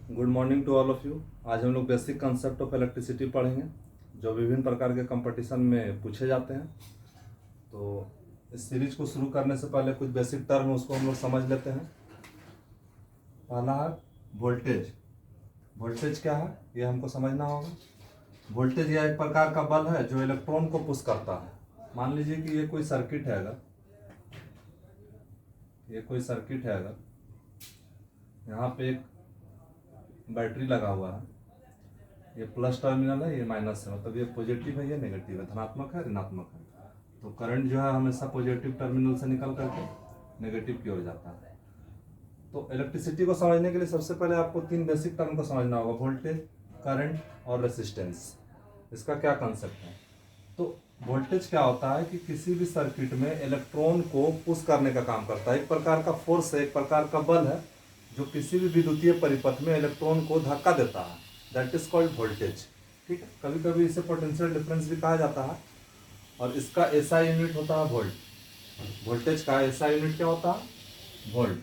Good morning to all of you. आज हम लोग बेसिक कंसेप्ट ऑफ इलेक्ट्रिसिटी पढ़ेंगे जो विभिन्न प्रकार के कंपटीशन में पूछे जाते हैं। तो इस सीरीज को शुरू करने से पहले कुछ बेसिक टर्म उसको हम लोग समझ लेते हैं। पहला है वोल्टेज। वोल्टेज क्या है ये हमको समझना होगा। वोल्टेज यह एक प्रकार का बल है जो इलेक्ट्रॉन को पुश करता है। मान लीजिए कि ये कोई सर्किट है, अगर यहाँ पे एक बैटरी लगा हुआ है, ये प्लस टर्मिनल है, ये माइनस है, मतलब ये पॉजिटिव है, ये नेगेटिव है, धनात्मक है, ऋणात्मक है। तो करंट जो है हमेशा पॉजिटिव टर्मिनल से निकल करके नेगेटिव की ओर जाता है। तो इलेक्ट्रिसिटी को समझने के लिए सबसे पहले आपको तीन बेसिक टर्म को समझना होगा: वोल्टेज, करंट और रेसिस्टेंस। इसका क्या कंसेप्ट है? तो वोल्टेज क्या होता है कि किसी भी सर्किट में इलेक्ट्रॉन को पुश करने का काम करता है। एक प्रकार का फोर्स है, एक प्रकार का बल है जो किसी भी विद्युतीय परिपथ में इलेक्ट्रॉन को धक्का देता है। That is called voltage. ठीक है, कभी कभी इसे पोटेंशियल डिफरेंस भी कहा जाता है। और इसका एसआई यूनिट होता है वोल्ट। वोल्टेज का एसआई यूनिट क्या होता है? वोल्ट।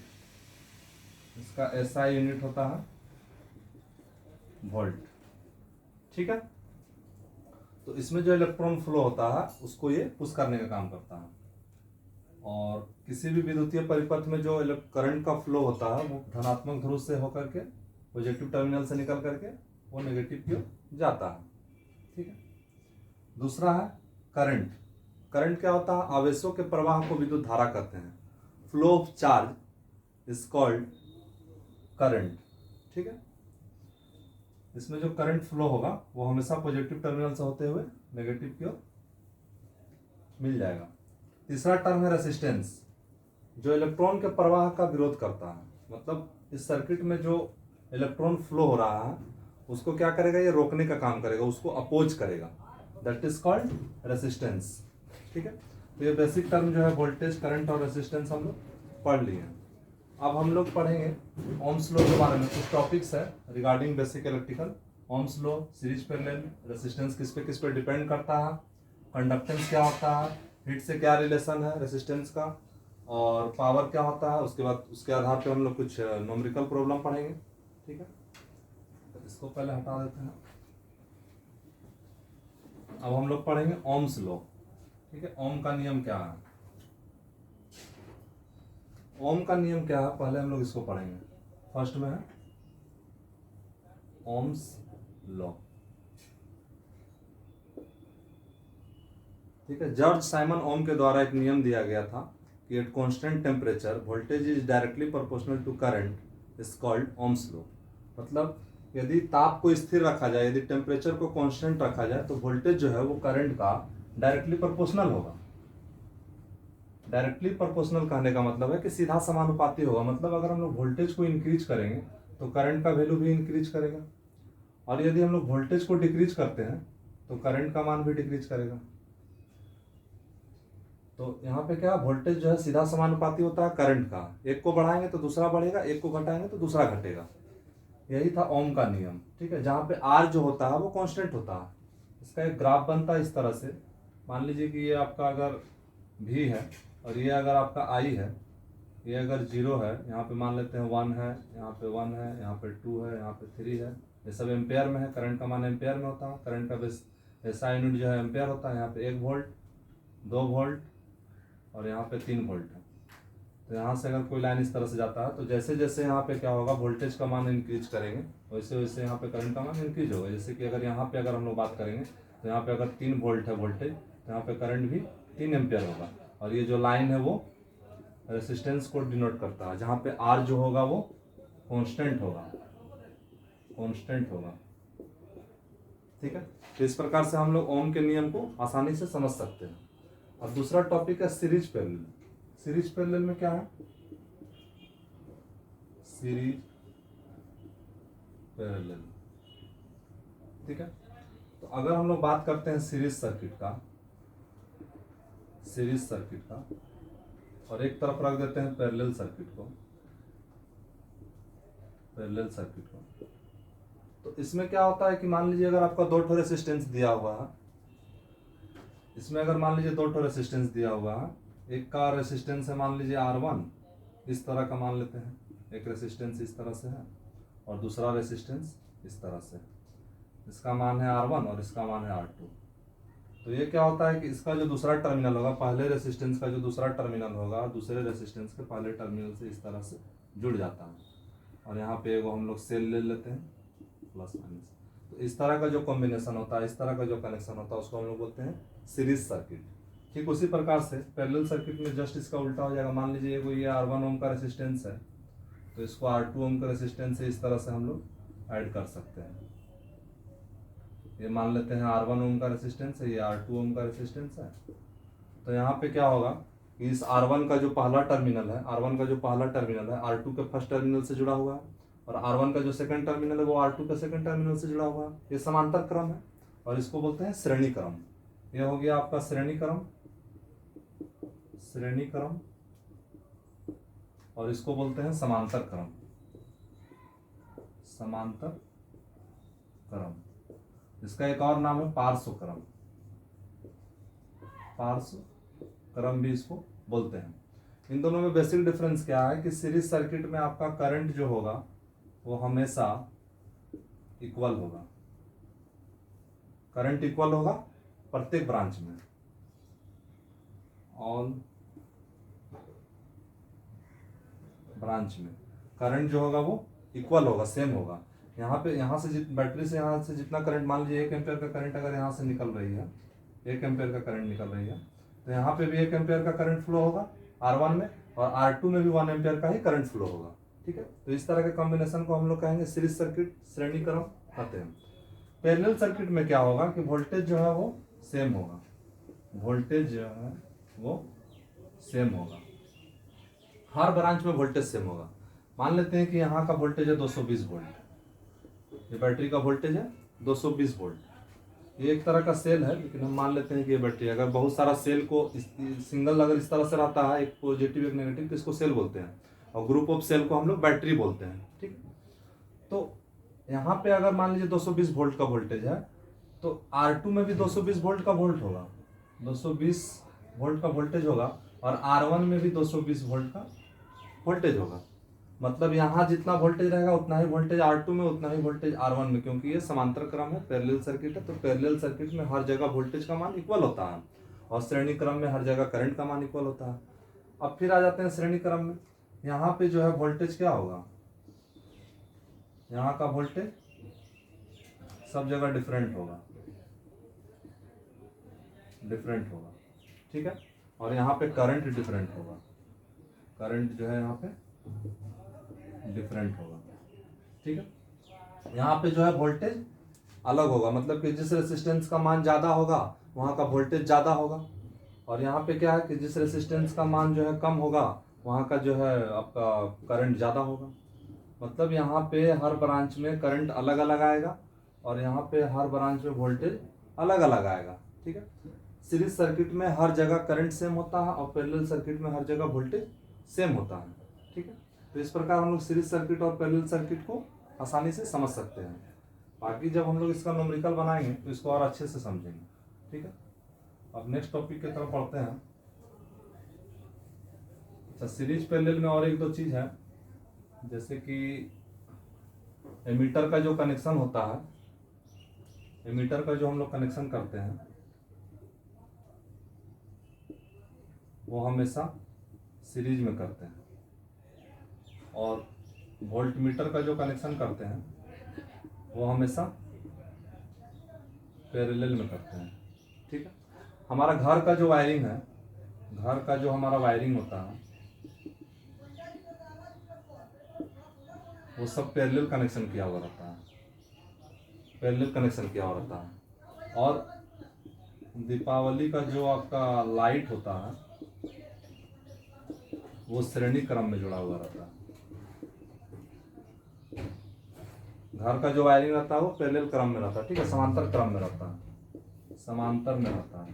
इसका एसआई यूनिट होता है वोल्ट। ठीक है, तो इसमें जो इलेक्ट्रॉन फ्लो होता है उसको ये पुश करने का काम करता है। और किसी भी विद्युतीय परिपथ में जो करंट का फ्लो होता है वो धनात्मक ध्रुव से होकर के पॉजिटिव टर्मिनल से निकल करके वो नेगेटिव की ओर जाता है। ठीक है, दूसरा है करंट। करंट क्या होता है? आवेशों के प्रवाह को विद्युत धारा कहते हैं। Flow of charge is called current. ठीक है, इसमें जो करंट फ्लो होगा वो हमेशा पॉजिटिव टर्मिनल से होते हुए नेगेटिव की ओर मिल जाएगा। तीसरा टर्म है रेसिस्टेंस, जो इलेक्ट्रॉन के प्रवाह का विरोध करता है। मतलब इस सर्किट में जो इलेक्ट्रॉन फ्लो हो रहा है उसको क्या करेगा? ये रोकने का काम करेगा, उसको अपोज करेगा। That is called resistance. ठीक है, तो ये बेसिक टर्म जो है वोल्टेज, करंट और रेसिस्टेंस हम लोग पढ़ लिए हैं। अब हम लोग पढ़ेंगे ओम्स लॉ के बारे में। कुछ टॉपिक्स है regarding basic electrical. Ohm's law, series parallel, resistance किस पे डिपेंड करता है, कंडक्टेंस क्या होता है, हीट से क्या रिलेशन है रेसिस्टेंस का, और पावर क्या होता है। उसके बाद उसके आधार पे हम लोग कुछ न्यूमेरिकल प्रॉब्लम पढ़ेंगे। ठीक है, तो इसको पहले हटा देते हैं। अब हम लोग पढ़ेंगे ओम्स लॉ। ठीक है, ओम का नियम क्या है? ओम का नियम क्या है पहले हम लोग इसको पढ़ेंगे। फर्स्ट में है ओम्स लॉ। ठीक है, जॉर्ज साइमन ओम के द्वारा एक नियम दिया गया था कि at constant temperature voltage is directly proportional to current is called Ohm's law. मतलब यदि ताप को स्थिर रखा जाए, यदि टेम्परेचर को कांस्टेंट रखा जाए तो वोल्टेज जो है वो करंट का डायरेक्टली प्रोपोर्शनल होगा। डायरेक्टली प्रोपोर्शनल कहने का मतलब है कि सीधा समानुपाती होगा। मतलब अगर हम लोग वोल्टेज को इंक्रीज करेंगे तो करंट का वैल्यू भी इंक्रीज करेगा, और यदि हम लोग वोल्टेज को डिक्रीज करते हैं तो करंट का मान भी डिक्रीज करेगा। तो यहाँ पे क्या, वोल्टेज जो है सीधा समानुपाती होता है करंट का। एक को बढ़ाएंगे तो दूसरा बढ़ेगा, एक को घटाएंगे तो दूसरा घटेगा। यही था ओम का नियम। ठीक है, जहाँ पे आर जो होता है वो कांस्टेंट होता है। इसका एक ग्राफ बनता है इस तरह से। मान लीजिए कि ये आपका अगर भी है और ये अगर आपका आई है, ये अगर 0 है, यहाँ पे मान लेते हैं 1 है, यहाँ पे 1 है, यहाँ पे 2 है, यहाँ पे 3 है। ये सब एम्पेयर में है, करंट का मान एम्पेयर में होता है। करंट का बेस एसआई यूनिट जो है एम्पेयर होता है। यहाँ पे 1 वोल्ट, 2 वोल्ट और यहाँ पे 3 वोल्ट है। तो यहाँ से अगर कोई लाइन इस तरह से जाता है तो जैसे जैसे यहाँ पे क्या होगा, वोल्टेज का मान इंक्रीज करेंगे वैसे वैसे यहाँ पे करंट का मान इंक्रीज होगा। जैसे कि अगर यहाँ पे अगर हम लोग बात करेंगे तो यहाँ पे अगर 3 वोल्ट है वोल्टेज, तो यहाँ पे करंट भी 3 एम्पियर होगा। और ये जो लाइन है वो रेसिस्टेंस को डिनोट करता है, जहाँ पे आर जो होगा वो कांस्टेंट होगा, कांस्टेंट होगा। ठीक है, तो इस प्रकार से हम लोग ओम के नियम को आसानी से समझ सकते हैं। और दूसरा टॉपिक है सीरीज पैरेलल। सीरीज पैरेलल में क्या है? Series parallel. ठीक है, तो अगर हम लोग बात करते हैं सीरीज सर्किट का, सीरीज सर्किट का, और एक तरफ रख देते हैं पैरेलल सर्किट को, पैरेलल सर्किट को, तो इसमें क्या होता है कि मान लीजिए अगर आपका 2 ठो रेसिस्टेंस दिया हुआ है, इसमें अगर मान लीजिए 2 ठो रेसिस्टेंस दिया हुआ है, एक का रेसिस्टेंस है मान लीजिए R1, इस तरह का मान लेते हैं, एक रेसिस्टेंस इस तरह से है, और दूसरा रेसिस्टेंस इस तरह से, इसका मान है R1 और इसका मान है R2। तो ये क्या होता है कि इसका जो दूसरा टर्मिनल होगा, पहले रेसिस्टेंस का जो दूसरा टर्मिनल होगा दूसरे रेसिस्टेंस के पहले टर्मिनल से इस तरह से जुड़ जाता है, और यहाँ पे वो हम लोग सेल ले लेते हैं प्लस माइनस। तो इस तरह का जो कॉम्बिनेशन होता है, इस तरह का जो कनेक्शन होता है उसको हम लोग बोलते हैं सीरीज सर्किट। ठीक उसी प्रकार से पैरेलल सर्किट में जस्ट इसका उल्टा हो जाएगा। मान लीजिए कोई ये R1 ओम का रेसिस्टेंस है, तो इसको R2 ओम का रेसिस्टेंस से इस तरह से हम लोग ऐड कर सकते हैं। ये मान लेते हैं R1 ओम का रेसिस्टेंस है, ये R2 ओम का रेसिस्टेंस है। तो यहाँ पे क्या होगा कि इस R1 का जो पहला टर्मिनल है, R1 का जो पहला टर्मिनल है R2 के फर्स्ट टर्मिनल से जुड़ा हुआ है, और R1 का जो सेकंड टर्मिनल है वो R2 के सेकंड टर्मिनल से जुड़ा हुआ है। ये समांतर क्रम है और इसको बोलते हैं श्रेणी क्रम। ये हो गया आपका श्रेणी क्रम, श्रेणी क्रम, और इसको बोलते हैं समांतर क्रम, समांतर क्रम। इसका एक और नाम है पार्श्व क्रम, पार्श्व क्रम भी इसको बोलते हैं। इन दोनों में बेसिक डिफरेंस क्या है कि सीरीज सर्किट में आपका करंट जो होगा वो हमेशा इक्वल होगा, करंट इक्वल होगा प्रत्येक ब्रांच में, ऑल ब्रांच में करंट जो होगा वो इक्वल होगा, सेम होगा। यहाँ पे यहाँ से बैटरी से यहाँ से जितना करंट, मान लीजिए 1 एम्पियर का करंट अगर यहाँ से निकल रही है, 1 एम्पियर का करंट निकल रही है, तो यहाँ पे भी 1 एम्पियर का करंट फ्लो होगा R1 में, और R2 में भी 1 एम्पियर का ही करंट फ्लो होगा। ठीक है, तो इस तरह के कॉम्बिनेशन को हम लोग कहेंगे सीरीज सर्किट, श्रेणी क्रम कहते हैं। पैरेलल सर्किट में क्या होगा कि वोल्टेज जो है वो सेम होगा, वोल्टेज जो है वो सेम होगा, हर ब्रांच में वोल्टेज सेम होगा। मान लेते हैं कि यहाँ का वोल्टेज है 220 वोल्ट, ये बैटरी का वोल्टेज है 220 वोल्ट। ये एक तरह का सेल है, लेकिन हम मान लेते हैं कि ये बैटरी, अगर बहुत सारा सेल को सिंगल अगर इस तरह से रहता है, एक पॉजिटिव एक नेगेटिव, तो इसको सेल बोलते हैं, और ग्रुप ऑफ सेल को हम लोग बैटरी बोलते हैं। ठीक, तो यहाँ पे अगर मान लीजिए 220 वोल्ट का वोल्टेज है, तो R2 में भी 220 वोल्ट का वोल्ट होगा, 220 वोल्ट का वोल्टेज होगा, और R1 में भी 220 वोल्ट का वोल्टेज होगा। मतलब यहाँ जितना वोल्टेज रहेगा उतना ही वोल्टेज R2 में, उतना ही वोल्टेज R1 में, क्योंकि ये समांतर क्रम है, पैरेलल सर्किट है। तो पैरेलल सर्किट में हर जगह वोल्टेज का मान इक्वल होता है, और श्रेणी क्रम में हर जगह करंट का मान इक्वल होता है। अब फिर आ जाते हैं श्रेणी क्रम में। यहाँ पे जो है वोल्टेज क्या होगा, यहाँ का वोल्टेज सब जगह डिफरेंट होगा, डिफरेंट होगा। ठीक है, और यहाँ पे करंट डिफरेंट होगा, करंट जो है यहाँ पे डिफरेंट होगा। ठीक है, यहाँ पे जो है वोल्टेज अलग होगा, मतलब कि जिस रेसिस्टेंस का मान ज़्यादा होगा वहाँ का वोल्टेज ज़्यादा होगा, और यहाँ पे क्या है कि जिस रेसिस्टेंस का मान जो है कम होगा वहाँ का जो है आपका करंट ज़्यादा होगा। मतलब यहाँ पे हर ब्रांच में करंट अलग अलग आएगा, और यहाँ पे हर ब्रांच में वोल्टेज अलग अलग आएगा। ठीक है, सीरीज सर्किट में हर जगह करंट सेम होता है, और पैरेलल सर्किट में हर जगह वोल्टेज सेम होता है। ठीक है, तो इस प्रकार हम लोग सीरीज सर्किट और पैरेलल सर्किट को आसानी से समझ सकते हैं। बाकी जब हम लोग इसका न्यूमेरिकल बनाएंगे तो इसको और अच्छे से समझेंगे। ठीक है, अब नेक्स्ट टॉपिक की तरफ पढ़ते हैं। अच्छा, सीरीज पैरेलल में और एक दो चीज़ है, जैसे कि एमीटर का जो कनेक्शन होता है, एमीटर का जो हम लोग कनेक्शन करते हैं वो हमेशा सीरीज में करते हैं, और वोल्ट मीटर का जो कनेक्शन करते हैं वो हमेशा पैरेलल में करते हैं। ठीक है, हमारा घर का जो वायरिंग है, घर का जो हमारा वायरिंग होता है वो सब पैरेलल कनेक्शन किया हुआ रहता है, पैरेलल कनेक्शन किया हुआ रहता है। और दीपावली का जो आपका लाइट होता है वो श्रेणी क्रम में जुड़ा हुआ रहता है। घर का जो वायरिंग रहता है वो पैरेलल क्रम में रहता है। ठीक है, समांतर क्रम में रहता है, समांतर में रहता है।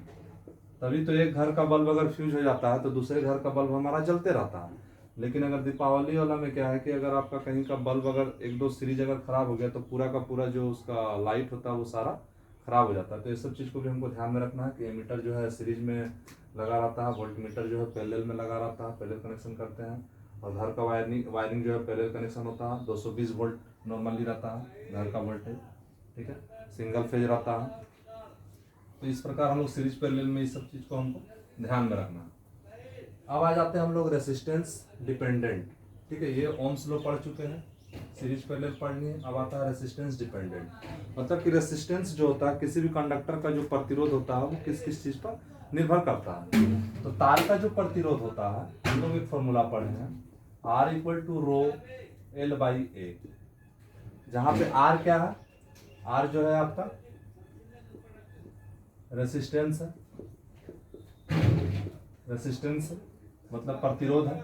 तभी तो एक घर का बल्ब अगर फ्यूज हो जाता है तो दूसरे घर का बल्ब हमारा जलते रहता है। लेकिन अगर दीपावली वाला में क्या है कि अगर आपका कहीं का बल्ब अगर एक दो सीरीज अगर खराब हो गया तो पूरा का पूरा जो उसका लाइट होता है वो सारा खराब हो जाता है। तो ये सब चीज़ को भी हमको ध्यान में रखना है कि एमीटर जो है सीरीज में लगा रहता है, वोल्ट मीटर जो है पैरेलल में लगा रहता है, पैरेलल कनेक्शन करते हैं। और घर का वायरिंग जो है पैरेलल कनेक्शन होता है, 220 वोल्ट नॉर्मली रहता है घर का वोल्टेज, ठीक है, सिंगल फेज रहता है। तो इस प्रकार हम लोग सीरीज पैरेलल में इस सब चीज़ को हमको ध्यान में रखना है। अब आ जाते हैं हम लोग रेसिस्टेंस डिपेंडेंट, ठीक है, ये ओम्स लॉ पढ़ चुके हैं, सीरीज पैरेलल पढ़नी है। अब आता है रेसिस्टेंस डिपेंडेंट, मतलब कि रेसिस्टेंस जो होता है किसी भी कंडक्टर का जो प्रतिरोध होता है वो किस किस चीज़ पर निर्भर करता है। तो तार का जो प्रतिरोध होता है हम लोग एक फॉर्मूला पढ़े हैं, R equal to rho L by A, जहाँ पे R क्या है, R जो है आपका रेसिस्टेंस है, रेसिस्टेंस मतलब प्रतिरोध है,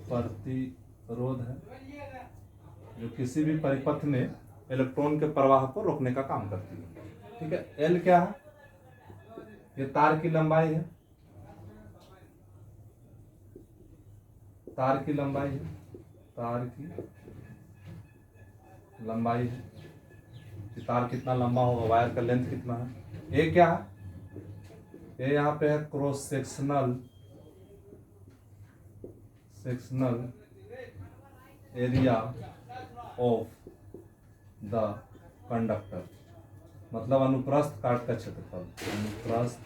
प्रतिरोध है जो किसी भी परिपथ में इलेक्ट्रॉन के प्रवाह को रोकने का काम करती है, ठीक है। एल क्या है, ये तार की लंबाई है, तार की लंबाई है, तार की लंबाई है कि तार कितना लंबा होगा, वायर का लेंथ कितना है। ए क्या है, ये यहाँ पे है cross sectional area of the conductor, मतलब अनुप्रस्थ काट का क्षेत्रफल, अनुप्रस्थ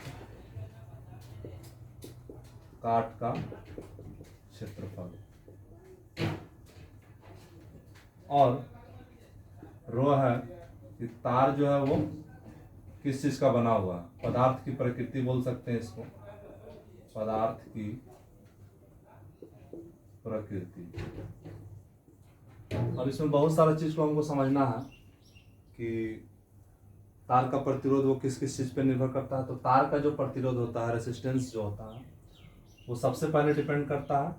काट का क्षेत्रफल। और रो है कि तार जो है वो किस चीज का बना हुआ, पदार्थ की प्रकृति बोल सकते हैं इसको, पदार्थ की प्रकृति। अब इसमें बहुत सारा चीज को हमको समझना है कि तार का प्रतिरोध वो किस किस चीज पे निर्भर करता है। तो तार का जो प्रतिरोध होता है, रेसिस्टेंस जो होता है, वो सबसे पहले डिपेंड करता है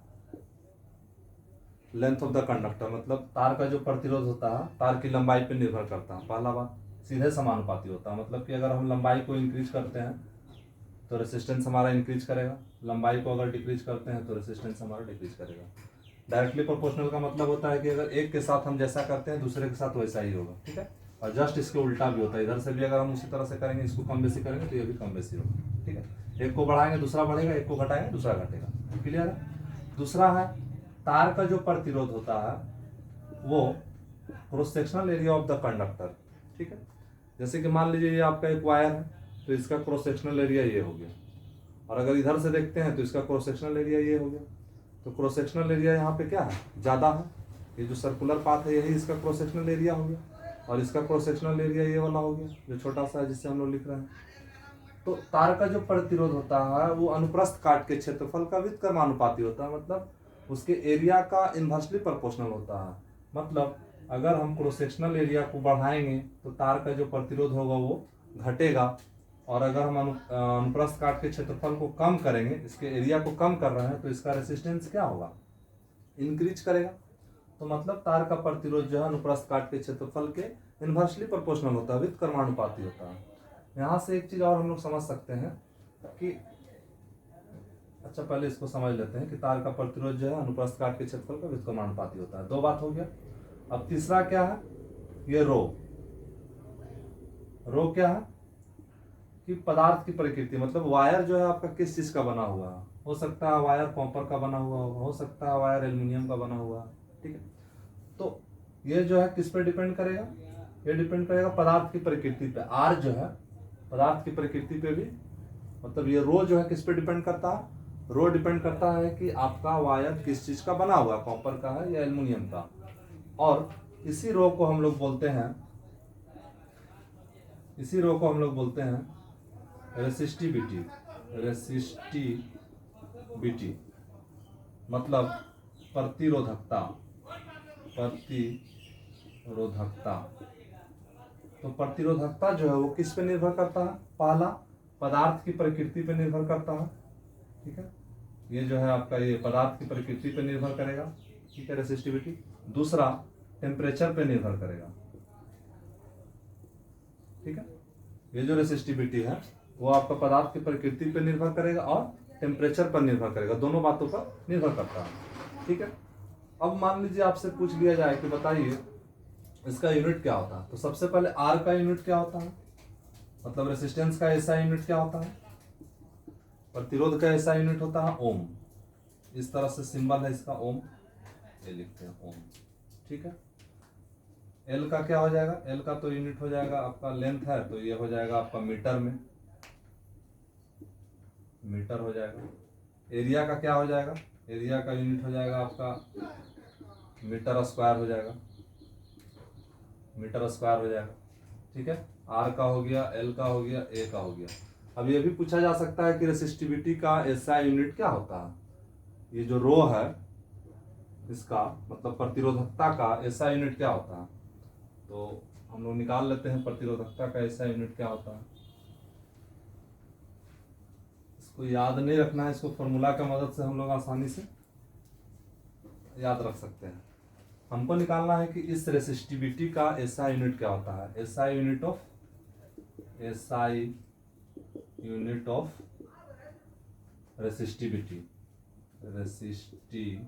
लेंथ ऑफ द कंडक्टर, मतलब तार का जो प्रतिरोध होता है तार की लंबाई पे निर्भर करता है। पहला बात, सीधे समानुपाती होता है, मतलब कि अगर हम लंबाई को इंक्रीज करते हैं तो रेसिस्टेंस हमारा इंक्रीज करेगा, लंबाई को अगर डिक्रीज करते हैं तो रेसिस्टेंस हमारा डिक्रीज करेगा। डायरेक्टली प्रोपोर्शनल का मतलब होता है कि अगर एक के साथ हम जैसा करते हैं दूसरे के साथ वैसा ही होगा, ठीक है। और जस्ट इसके उल्टा भी होता है, इधर से भी अगर हम उसी तरह से करेंगे, इसको कम बेसी करेंगे तो ये भी कम बेसी होगा, ठीक है। एक को बढ़ाएंगे दूसरा बढ़ेगा, एक को घटाएंगे दूसरा घटेगा, क्लियर है। दूसरा है तार का जो प्रतिरोध होता है वो cross sectional area of the conductor, ठीक है। जैसे कि मान लीजिए ये आपका एक वायर है तो इसका क्रॉस सेक्शनल एरिया ये हो गया, और अगर इधर से देखते हैं तो इसका क्रॉस सेक्शनल एरिया ये हो गया। तो क्रॉस सेक्शनल एरिया यहाँ पे क्या है, ज़्यादा है, ये जो सर्कुलर पाथ है यही इसका क्रॉस सेक्शनल एरिया हो गया, और इसका क्रॉस सेक्शनल एरिया ये वाला हो गया जो छोटा सा है जिससे हम लोग लिख रहे हैं। तो तार का जो प्रतिरोध होता है वो अनुप्रस्थ काट के क्षेत्रफल का व्युत्क्रमानुपाती होता है, मतलब उसके एरिया का इन्वर्सली प्रोपोर्शनल होता है। मतलब अगर हम क्रॉस सेक्शनल एरिया को बढ़ाएंगे तो तार का जो प्रतिरोध होगा वो घटेगा, और अगर हम अनुप्रस्थ काट के क्षेत्रफल को कम करेंगे, इसके एरिया को कम कर रहे हैं, तो इसका रेसिस्टेंस क्या होगा, इंक्रीज करेगा। तो मतलब तार का प्रतिरोध जो है अनुप्रस्थ काट के क्षेत्रफल के इन्वर्सली प्रोपोर्शनल होता है, व्युत्क्रमानुपाती होता है। यहाँ से एक चीज और हम लोग समझ सकते हैं कि, अच्छा पहले इसको समझ लेते हैं कि तार का प्रतिरोध जो है अनुप्रस्थ काट के क्षेत्रफल का व्युत्क्रमानुपाती होता है। दो बात हो गया। अब तीसरा क्या है, ये रो क्या है कि पदार्थ की प्रकृति, मतलब वायर जो है आपका किस चीज का बना हुआ है, हो सकता है वायर कॉपर का बना हुआ हो सकता है वायर एल्युमिनियम का बना हुआ है, ठीक है। तो ये जो है किस पे डिपेंड करेगा, ये डिपेंड करेगा पदार्थ की प्रकृति पे। आर जो है पदार्थ की प्रकृति पे भी, मतलब ये रो जो है किस पे डिपेंड करता है, रो डिपेंड करता है कि आपका वायर किस चीज का बना हुआ है, कॉपर का है या एल्युमिनियम का। और इसी रो को हम लोग बोलते हैं, इसी रो को हम लोग बोलते हैं रेसिस्टिविटी, रेसिस्टिविटी मतलब प्रतिरोधकता, प्रतिरोधकता। तो प्रतिरोधकता जो है वो किस पे निर्भर करता है, पहला पदार्थ की प्रकृति पे निर्भर करता है, ठीक है, ये जो है आपका ये पदार्थ की प्रकृति पे निर्भर करेगा, ठीक है, रेसिस्टिविटी। दूसरा टेम्परेचर पे निर्भर करेगा, ठीक है, ये जो रेसिस्टिविटी है वो आपका पदार्थ की प्रकृति पे निर्भर करेगा और टेम्परेचर पर निर्भर करेगा, दोनों बातों पर निर्भर करता है, ठीक है। अब मान लीजिए आपसे पूछ लिया जाए कि बताइए इसका यूनिट क्या होता है, तो सबसे पहले आर का यूनिट क्या होता है, मतलब रेसिस्टेंस का ऐसा यूनिट क्या होता है, प्रतिरोध का ऐसा यूनिट होता है ओम, इस तरह से सिंबल है इसका ओम, ये लिखते हैं ओम। ठीक है, एल का क्या हो जाएगा, एल का तो यूनिट हो जाएगा आपका लेंथ है, तो ये हो जाएगा आपका मीटर में, मीटर हो जाएगा। एरिया का क्या हो जाएगा, एरिया का यूनिट हो जाएगा आपका मीटर स्क्वायर हो जाएगा, मीटर स्क्वायर हो जाएगा। ठीक है, आर का हो गया, एल का हो गया, ए का हो गया। अब ये भी पूछा जा सकता है कि रेसिस्टिविटी का एसआई यूनिट क्या होता है। ये जो रो है इसका मतलब प्रतिरोधकता का एसआई यूनिट क्या होता है, तो हम लोग निकाल लेते हैं प्रतिरोधकता का एसआई यूनिट क्या होता है। इसको याद नहीं रखना है, इसको फॉर्मूला की मदद से हम लोग आसानी से याद रख सकते हैं। हमको निकालना है कि इस रेसिस्टिविटी का एसआई यूनिट क्या होता है। SI unit of, SI unit of resistivity, resistivity.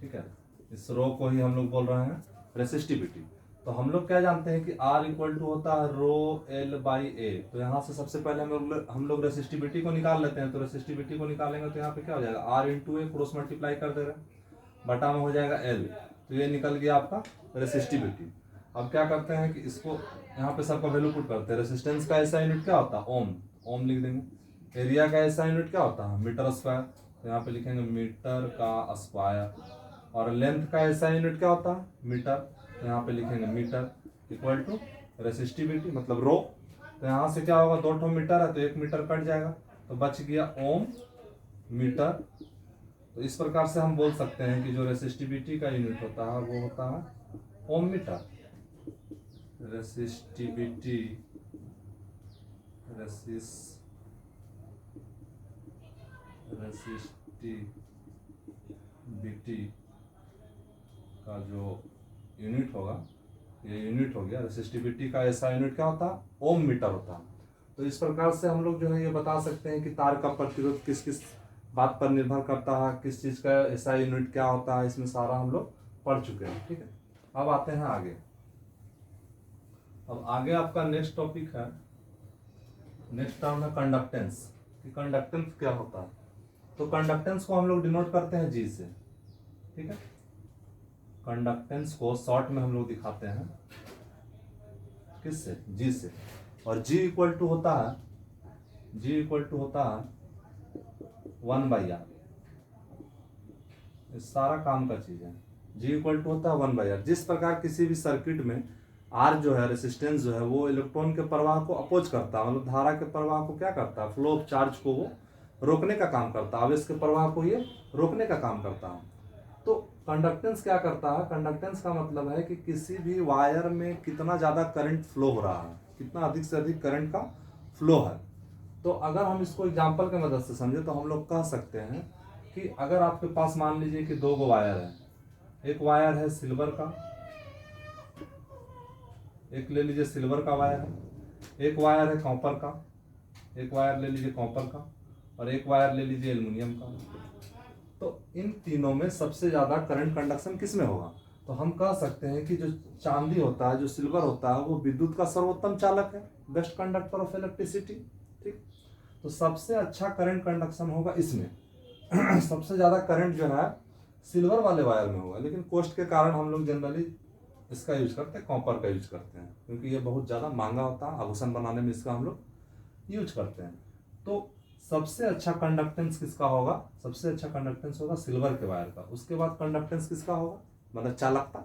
ठीक है, इस रो को ही हम लोग बोल रहे हैं रेसिस्टिविटी। तो हम लोग क्या जानते हैं कि R इक्वल टू होता है रो एल बाई ए। तो यहाँ से सबसे पहले हम लोग रेसिस्टिविटी को निकाल लेते हैं। तो रेसिस्टिविटी को निकालेंगे तो यहाँ पे क्या हो जाएगा, R इंटू ए, क्रॉस मल्टीप्लाई कर दे रहे हैं, बटा में हो जाएगा L। तो ये निकल गया आपका रेसिस्टिविटी। अब क्या करते हैं कि इसको यहाँ पे सबका वैल्यू पुट करते हैं। रेसिस्टेंस का ऐसा यूनिट क्या होता है, ओम, ओम लिख देंगे। एरिया का ऐसा यूनिट क्या होता है, मीटर स्क्वायर, तो यहाँ पे लिखेंगे मीटर का स्क्वायर। और लेंथ का ऐसा यूनिट क्या होता है, मीटर, तो यहाँ पे लिखेंगे मीटर इक्वल टू रेसिस्टिविटी मतलब रो। तो यहाँ से क्या होगा, 2 मीटर है तो 1 मीटर कट जाएगा, तो बच गया ओम मीटर। तो इस प्रकार से हम बोल सकते हैं कि जो रेसिस्टिविटी का यूनिट होता है वो होता है ओम मीटर। रेसिस्टिविटी, रेसिस्टिविटी का जो यूनिट होगा, ये यूनिट हो गया। रेसिस्टिविटी का ऐसा यूनिट क्या होता है, ओम मीटर होता है। तो इस प्रकार से हम लोग जो है ये बता सकते हैं कि तार का प्रतिरोध किस किस बात पर निर्भर करता है, किस चीज़ का ऐसा यूनिट क्या होता है, इसमें सारा हम लोग पढ़ चुके हैं। ठीक है, अब आते हैं आगे। अब आगे आपका नेक्स्ट टॉपिक है, नेक्स्ट टर्म है कंडक्टेंस, कि कंडक्टेंस क्या होता है। तो कंडक्टेंस को हम लोग डिनोट करते हैं जी से। ठीक है, कंडक्टेंस को शॉर्ट में हम लोग दिखाते हैं किससे, जी से। और जी इक्वल टू होता है, जी इक्वल टू होता है 1/r। इस सारा काम का चीज है, जी इक्वल टू होता है 1/r। जिस प्रकार किसी भी सर्किट में आर जो है, रेसिस्टेंस जो है, वो इलेक्ट्रॉन के प्रवाह को अपोज करता है, मतलब धारा के प्रवाह को क्या करता है, फ्लो ऑफ चार्ज को वो रोकने का काम करता है, आवेश के प्रवाह को ये रोकने का काम करता है। तो कंडक्टेंस क्या करता है, कंडक्टेंस का मतलब है कि किसी भी वायर में कितना ज़्यादा करंट फ्लो हो रहा है, कितना अधिक से अधिक करंट का फ्लो है। तो अगर हम इसको एग्जाम्पल की मदद से समझे तो हम लोग कह सकते हैं कि अगर आपके पास मान लीजिए कि 2 वायर है, एक वायर है सिल्वर का, एक ले लीजिए सिल्वर का वायर है, एक वायर है कॉपर का, एक वायर ले लीजिए कॉपर का, और एक वायर ले लीजिए एल्युमिनियम का। तो इन तीनों में सबसे ज़्यादा करंट कंडक्शन किस में होगा, तो हम कह सकते हैं कि जो चांदी होता है, जो सिल्वर होता है, वो विद्युत का सर्वोत्तम चालक है, बेस्ट कंडक्टर ऑफ इलेक्ट्रिसिटी। ठीक, तो सबसे अच्छा करंट कंडक्शन होगा इसमें। सबसे ज़्यादा करंट जो है सिल्वर वाले वायर में होगा, लेकिन कॉस्ट के कारण हम लोग जनरली इसका यूज करते हैं, कॉपर का यूज करते हैं, क्योंकि ये बहुत ज़्यादा महंगा होता है, आभूषण बनाने में इसका हम लोग यूज करते हैं। तो सबसे अच्छा कंडक्टेंस किसका होगा, सबसे अच्छा कंडक्टेंस होगा सिल्वर के वायर का। उसके बाद कंडक्टेंस किसका होगा, मतलब चालकता,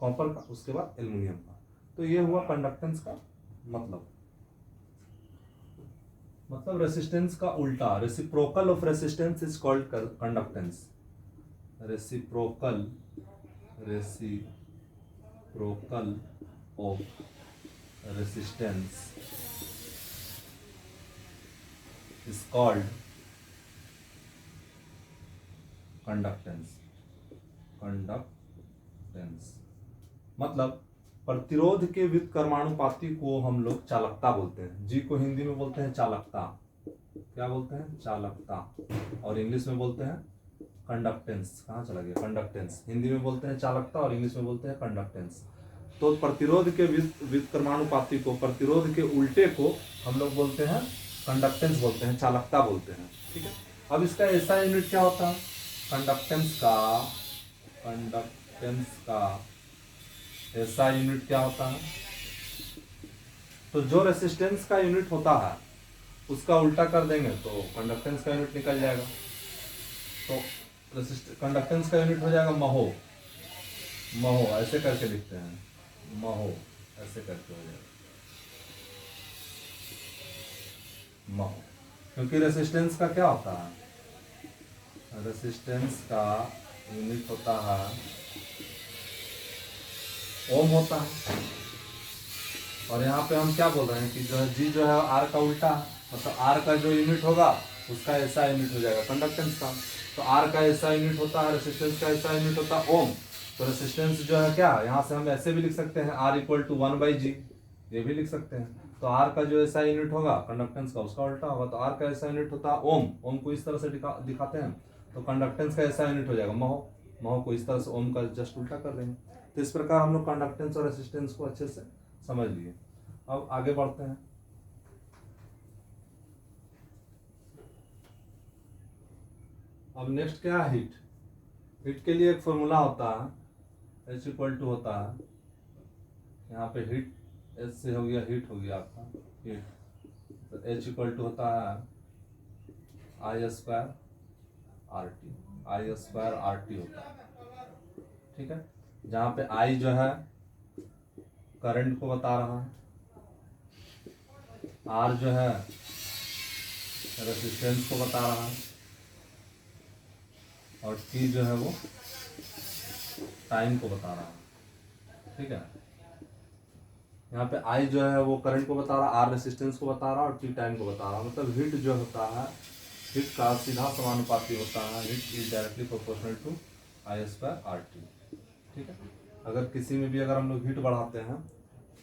कॉपर का, उसके बाद एल्युमिनियम का। तो ये हुआ कंडक्टेंस का मतलब रेसिस्टेंस का उल्टा, reciprocal of resistance is called conductance. Reciprocal of resistance is called conductance। मतलब प्रतिरोध के व्युत्क्रमानुपाती को हम लोग चालकता बोलते हैं। जी को हिंदी में बोलते हैं चालकता, क्या बोलते हैं, चालकता, और इंग्लिश में बोलते हैं कंडक्टेंस। कहाँ चला गया, कंडक्टेंस। हिंदी में बोलते हैं चालकता और इंग्लिश में बोलते हैं कंडक्टेंस। तो प्रतिरोध के व्युत्क्रमानुपाती को, प्रतिरोध के उल्टे को हम लोग बोलते हैं कंडक्टेंस बोलते हैं, चालकता बोलते हैं। ठीक है, अब इसका ऐसा यूनिट क्या होता है, कंडक्टेंस का ऐसा यूनिट क्या होता है, तो जो रेसिस्टेंस का यूनिट होता है उसका उल्टा कर देंगे तो कंडक्टेंस का यूनिट निकल जाएगा। तो कंडक्टेंस का यूनिट हो जाएगा महो, ऐसे करके लिखते हैं, महो ऐसे करके हो जाएगा महो, क्योंकि रेसिस्टेंस का क्या होता है, रेसिस्टेंस का यूनिट होता है ओम होता है। और यहाँ पे हम क्या बोल रहे हैं कि जो है जी जो है आर का उल्टा है, मतलब आर का जो यूनिट होगा उसका ऐसा यूनिट हो जाएगा कंडक्टेंस का। तो आर का ऐसा यूनिट होता है, रेसिस्टेंस का ऐसा यूनिट होता है ओम। तो रेसिस्टेंस जो है क्या, यहाँ से हम ऐसे भी लिख सकते हैं आर इक्वल टू 1/G, ये भी लिख सकते हैं। तो आर का जो ऐसा यूनिट होगा कंडक्टेंस का उसका उल्टा होगा। तो आर का ऐसा यूनिट होता है ओम को इस तरह से दिखाते हैं। तो कंडक्टेंस का ऐसा यूनिट हो जाएगा महो को इस तरह से ओम का जस्ट उल्टा कर देंगे। तो इस प्रकार हम लोग कंडक्टेंस और रेसिस्टेंस को अच्छे से समझ लिए। अब आगे बढ़ते हैं। अब नेक्स्ट क्या है, हीट के लिए एक फॉर्मूला होता है, H इक्वल टू होता है, यहाँ पे हीट H से हो गया, हीट हो गया आपका हीट, तो H इक्वल टू होता है I² RT होता है, ठीक है। जहाँ पे I जो है करंट को बता रहा है, R जो है रेसिस्टेंस को बता रहा है, और T जो है वो टाइम को बता रहा है, ठीक है। यहाँ पे I जो है वो करंट को बता रहा है, R रेसिस्टेंस को बता रहा है और T टाइम को बता रहा है। मतलब हीट जो होता है, हीट का सीधा समानुपाती होता है, heat is directly proportional to I² RT, ठीक है। अगर किसी में भी अगर हम लोग हीट बढ़ाते हैं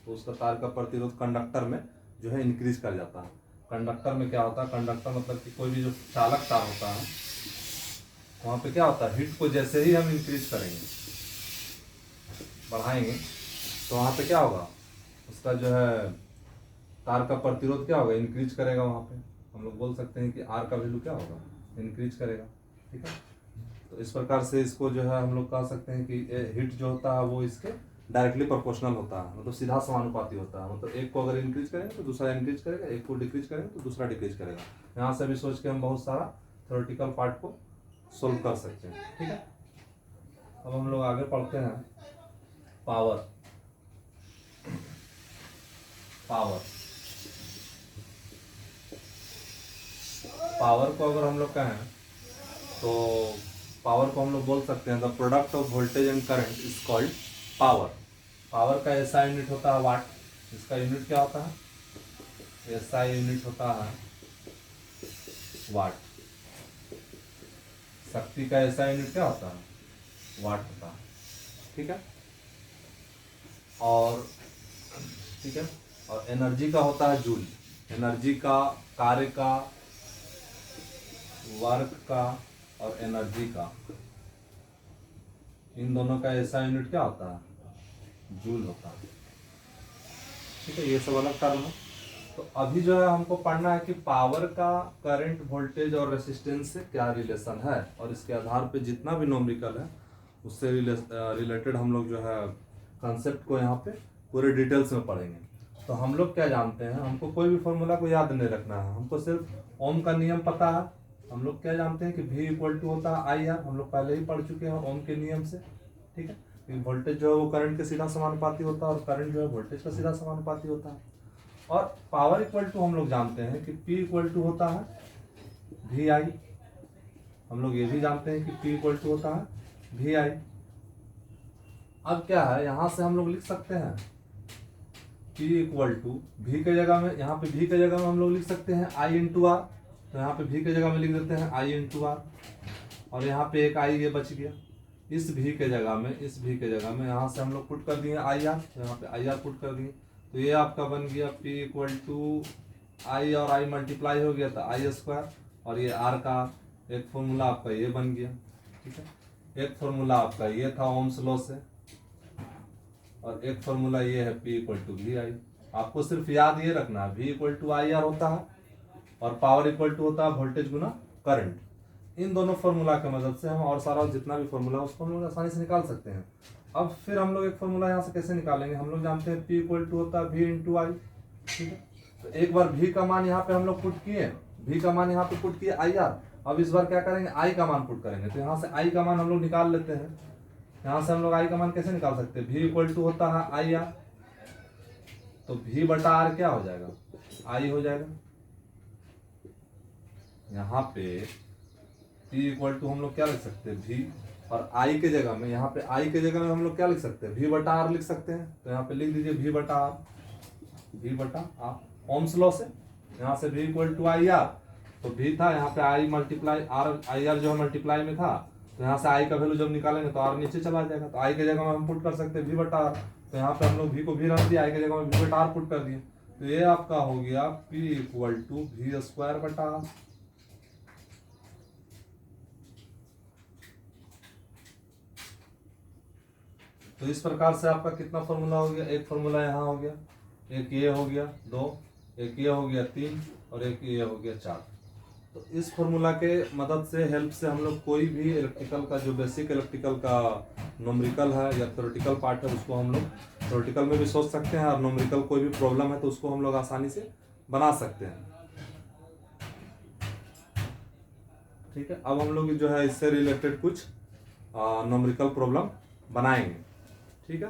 तो उसका तार का प्रतिरोध कंडक्टर में जो है इंक्रीज कर जाता है। कंडक्टर में क्या होता है, कंडक्टर मतलब कि कोई भी जो चालक तार होता है वहाँ पे क्या होता है, हीट को जैसे ही हम इंक्रीज करेंगे, बढ़ाएंगे, तो वहाँ पे क्या होगा, उसका जो है तार का प्रतिरोध क्या होगा, इंक्रीज करेगा। वहाँ पे हम लोग बोल सकते हैं कि आर का वैल्यू क्या होगा, इंक्रीज करेगा, ठीक है। तो इस प्रकार से इसको जो है हम लोग कह सकते हैं कि हीट जो होता है वो इसके डायरेक्टली प्रोपोर्शनल होता है, मतलब सीधा समानुपाती होता है। मतलब एक को अगर इंक्रीज करेंगे तो दूसरा इंक्रीज करेगा, एक को डिक्रीज करेंगे तो दूसरा डिक्रीज करेगा। यहाँ से भी सोच के हम बहुत सारा थ्योरेटिकल पार्ट को सोल्व कर सकते हैं, ठीक है। अब हम लोग आगे पढ़ते हैं पावर को अगर हम लोग कहें तो पावर को हम लोग बोल सकते हैं the product of voltage and current is called power का ऐसा यूनिट होता है वाट, इसका यूनिट क्या होता है, ऐसा यूनिट होता है वाट। शक्ति का ऐसा यूनिट क्या होता है, वाट होता है, ठीक है। और ठीक है, और एनर्जी का होता है जूल। एनर्जी का, कार्य का, वर्क का और एनर्जी का, इन दोनों का ऐसा यूनिट क्या होता है, जूल होता है, ठीक है। ये सब अलग टर्म है। तो अभी जो है हमको पढ़ना है कि पावर का करंट, वोल्टेज और रेसिस्टेंस से क्या रिलेशन है, और इसके आधार पे जितना भी न्यूमेरिकल है उससे रिलेटेड हम लोग जो है कंसेप्ट को यहाँ पे पूरे डिटेल्स में पढ़ेंगे। तो हम लोग क्या जानते हैं, हमको कोई भी फॉर्मूला को याद नहीं रखना है, हमको सिर्फ ओम का नियम पता है। हम लोग क्या जानते हैं कि V इक्वल टू होता है IR, हम लोग पहले ही पढ़ चुके हैं ओम के नियम से, ठीक है। वोल्टेज जो है वो करंट के सीधा समानुपाती होता है और करंट जो है वोल्टेज का सीधा समानुपाती होता है। और पावर इक्वल टू हम लोग जानते हैं कि P इक्वल टू होता है VI, हम लोग ये भी जानते हैं कि P इक्वल टू होता है VI। अब क्या है, यहां से हम लोग लिख सकते हैं P इक्वल टू V के जगह में, यहाँ पे V के जगह में हम लोग लिख सकते हैं I इंटू आर। तो यहाँ पे V के जगह में लिख देते हैं I इंटू आर, और यहाँ पे एक I ये बच गया। इस V के जगह में यहाँ से हम लोग पुट कर दिए IR, तो यहाँ पे IR पुट कर दिए। तो ये आपका बन गया P इक्वल टू I और I मल्टीप्लाई हो गया था I², और ये R का एक फॉर्मूला आपका ये बन गया, ठीक है। एक फॉर्मूला आपका ये था ओम्स लॉ से, और एक फॉर्मूला ये है P इक्वल टू VI। आपको सिर्फ याद ये रखना है V इक्वल टू IR होता है और पावर इक्वल टू होता है वोल्टेज गुना करंट। इन दोनों फार्मूला की मदद से हम और सारा जितना भी फार्मूला उसको हम लोग आसानी से निकाल सकते हैं। अब फिर हम लोग एक फार्मूला यहाँ से कैसे निकालेंगे, हम लोग जानते हैं P इक्वल टू होता है V इंटू आई। ठीक है, तो एक बार V का मान यहाँ पे हम लोग पुट किए, V का मान यहाँ पे पुट किए IR। अब इस बार क्या करेंगे, I का मान पुट करेंगे, तो यहाँ से I का मान हम लोग निकाल लेते हैं। यहाँ से हम लोग I का मान कैसे निकाल सकते हैं, V इक्वल टू होता है IR, तो V बटा R क्या हो जाएगा, I हो जाएगा। यहाँ पे P इक्वल टू हम लोग क्या लिख सकते हैं, V, और I के जगह में, यहाँ पे I के जगह में हम लोग क्या लिख सकते हैं, V बटा R लिख सकते हैं। तो यहाँ पे लिख दीजिए V बटा R, V बटा R ओम्स लॉ से। यहाँ से V equal to I R, तो V था, यहाँ पे I multiply R, I R जो है मल्टीप्लाई में था, तो यहाँ से I का वैल्यू जब निकालेंगे तो R नीचे चला जाएगा, तो I के जगह में हम पुट कर सकते हैं V बटा R। तो यहाँ पे हम लोग V को V रख दिया, I के जगह में V बटा R पुट कर दिए, तो ये आपका हो गया P equal to V square बटा R। तो इस प्रकार से आपका कितना फॉर्मूला हो गया, एक फॉर्मूला यहाँ हो गया, एक ये हो गया 2, एक ये हो गया 3, और एक ये हो गया 4। तो इस फॉर्मूला के मदद से, हेल्प से हम लोग कोई भी इलेक्ट्रिकल का जो बेसिक इलेक्ट्रिकल का न्यूमेरिकल है या थ्योरेटिकल पार्ट है उसको हम लोग थ्योरेटिकल में भी सोच सकते हैं, और न्यूमेरिकल कोई भी प्रॉब्लम है तो उसको हम लोग आसानी से बना सकते हैं। ठीक है, अब हम लोग जो है इससे रिलेटेड कुछ न्यूमेरिकल प्रॉब्लम बनाएंगे। ठीक है,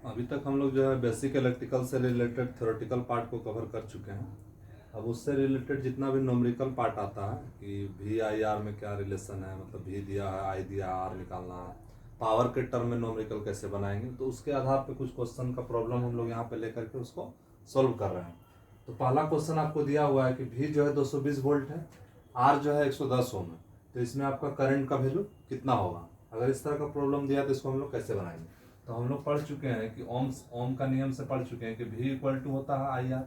अभी तक हम लोग जो है बेसिक इलेक्ट्रिकल से रिलेटेड थ्योरेटिकल पार्ट को कवर कर चुके हैं। अब उससे रिलेटेड जितना भी न्यूमेरिकल पार्ट आता है कि वी आई आर में क्या रिलेशन है, मतलब वी दिया है, आई दिया है, आर निकालना है, पावर के टर्म में न्यूमेरिकल कैसे बनाएंगे, तो उसके आधार पे कुछ क्वेश्चन का प्रॉब्लम हम लोग यहाँ पे लेकर के उसको सोल्व कर रहे हैं। तो पहला क्वेश्चन आपको दिया हुआ है कि वी जो है 220 वोल्ट है, आर जो है 110 ओम है, तो इसमें आपका करंट का वैल्यू कितना होगा। अगर इस तरह का प्रॉब्लम दिया तो इसको हम लोग कैसे बनाएंगे, तो हम लोग पढ़ चुके हैं कि ओम का नियम से पढ़ चुके हैं कि V इक्वल टू होता है आई आर।